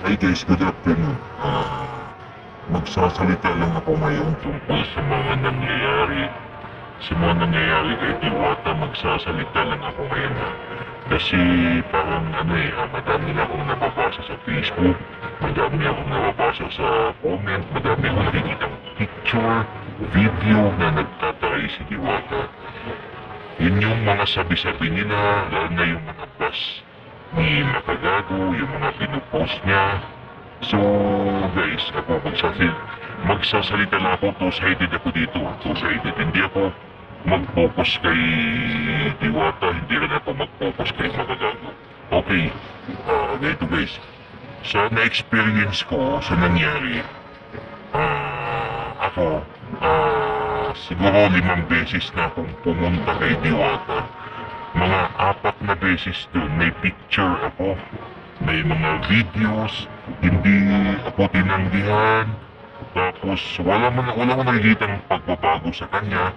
Hi guys, good afternoon. Magsasalita lang ako ngayon tungkol sa mga nangyayari. Sa mga nangyayari kay Diwata, magsasalita lang ako ngayon Kasi parang madami na akong nababasa sa Facebook, madami na akong nababasa sa comment, madami akong nakikitang picture, video na nagtataray si Diwata. Yun yung mga sabi-sabi nila, lalo na yung mga bus ni Makagago, yung mga pinupost niya. So guys, ako magsasalita lang ako, two-sided ako dito. Two-sided, hindi ako mag-focus kay Diwata, hindi rin ako mag-focus kay Makagago. Okay, ganito guys. Sa na-experience ko, sa nangyari, ako, siguro 5 beses na akong pumunta kay Diwata. Mga 4 na beses doon, may picture ako, may mga videos, hindi ako tinanggihan, tapos wala mo nakikitang pagbabago sa kanya.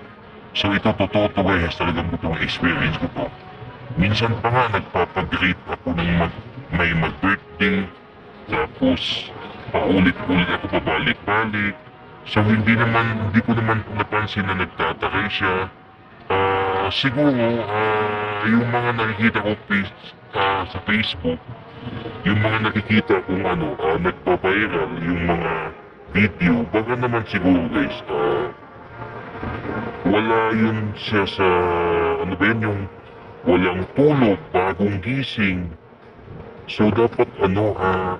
So ito totoo to guys, talagang totoong experience ko to. Minsan pa nga nagpapag-greet ako ng may mag-birthday, tapos paulit-ulit ako pabalik-balik. So hindi ko naman napansin na nagtataray siya. Siguro, yung mga nakikita ko sa Facebook, yung mga nakikita kong nagpa-viral, yung mga video, baka naman siguro guys, wala yun siya sa, yung walang tulog, bagong gising. So dapat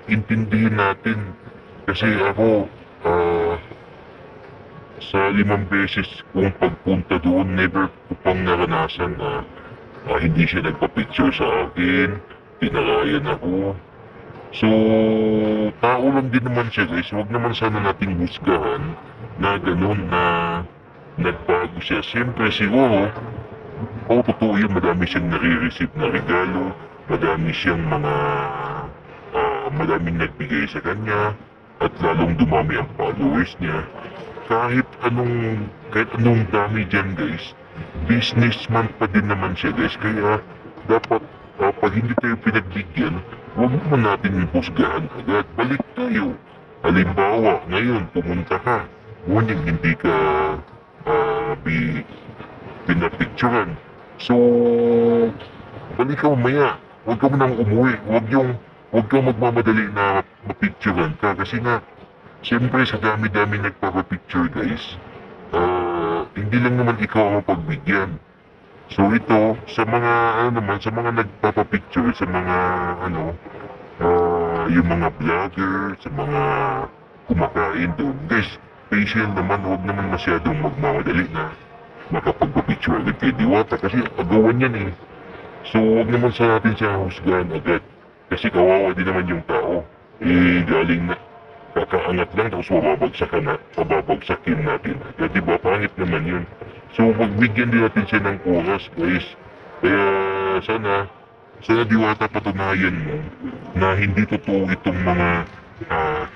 intindihin natin, kasi ako, sa 5 beses kong pagpunta doon, never ko pang naranasan na hindi siya nagpa-picture sa akin, pinarayan ako. So, tao lang din naman siya guys, huwag naman sana nating husgahan na gano'n na nagbago siya. Siyempre siguro, totoo yun, madami siyang nare-receive na regalo, madaming nagbigay sa kanya, at lalong dumami ang followers niya. Kahit anong dami dyan guys, businessman pa din naman siya guys. Kaya dapat pag hindi tayo pinagbigyan, huwag naman natin husgahan agad. Balik tayo. Halimbawa, ngayon pumunta ka, ngunit hindi ka pinapicturan. So, balik ka mamaya. Huwag ka munang umuwi. Huwag kang magmamadali na mapicturan ka kasi nga, siyempre sa dami-dami nagpapapicture guys, hindi lang naman ikaw ang pagbigyan. So ito, sa mga sa mga nagpapapicture, sa mga yung mga vlogger, sa mga kumakain doon, guys, patient naman, huwag naman masyadong magmamadali na makapagpapicture agad kay Diwata kasi agawan yan eh. So huwag naman sa natin siya husgahan agad kasi kawawa din naman yung tao. Galing na kakaangat lang tapos bababagsakin natin. Kaya diba, pangit naman yun. So magbigyan din natin siya ng oras guys. Kaya sana Diwata, patunayan mo na hindi totoo itong mga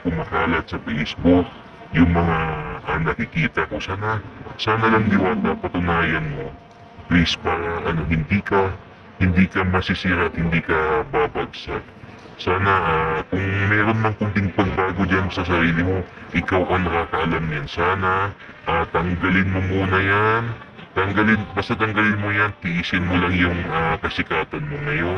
kumakalat sa Facebook, yung mga nakikita ko. Sana lang Diwata, patunayan mo please, para hindi ka masisira at hindi ka babagsak. Sana kung meron mang kunting pagbago dyan sa sarili mo, ikaw ang nakakaalam yan. Sana tanggalin mo muna yan. Basta tanggalin mo yan, tiisin mo lang yung kasikatan mo ngayon.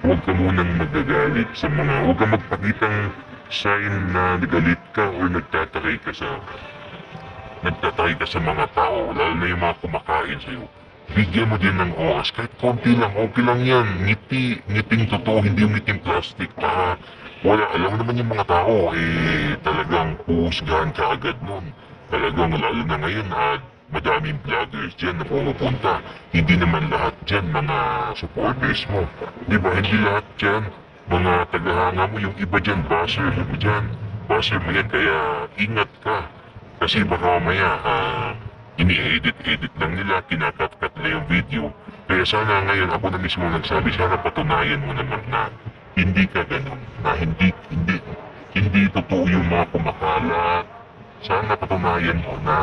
Huwag ka munang magagalit huwag ka magpakitang sign na nagalit ka o nagtataray ka sa mga tao, lalo na yung mga kumakain sa'yo. Bigyan mo din ng oras, kahit konti lang, okay lang yan. Ngiting totoo, hindi yung ngiting plastic. Wala, alam mo naman yung mga tao, talagang husgahan ka agad nun. Talagang lalo na ngayon, madaming vloggers dyan na pumupunta. Hindi naman lahat dyan mga supporters mo. Diba, hindi lahat dyan mga tagahanga mo. Yung iba dyan, basher mo yan, kaya ingat ka. Kasi baka mamaya, ini-edit lang nila, kinakat-cut na yung video. Kaya sana ngayon ako na mismo nagsabi, sana patunayan mo naman na hindi ka ganun, na hindi totoo yung mga kumakalat. Sana patunayan mo na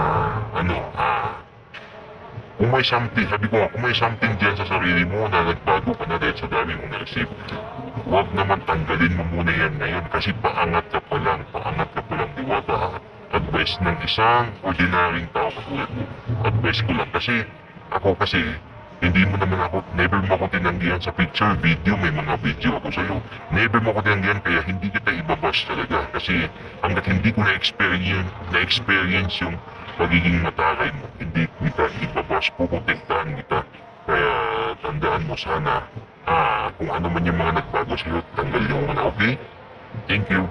kung may something, sabi ko kung may something dyan sa sarili mo na nagbago ka na dahil sa dami mong na-receive, huwag naman tanggalin mo muna yan ngayon kasi paangat ka pa lang, Diwata. Advice ng isang ordinaryong tao katulad mo. Advice ko lang kasi, ako kasi, hindi mo naman ako, never mo ako tinanggihan sa picture, video, may mga video ako sa'yo. Never mo ako tinanggihan kaya hindi kita ibabash talaga. Kasi hanggat hindi ko na-experience yung pagiging mataray mo, hindi kita ibabash, puprotektahan kita. Kaya tandaan mo sana, kung ano man yung mga nagbago sa'yo, tanggalin mo na, okay? Thank you.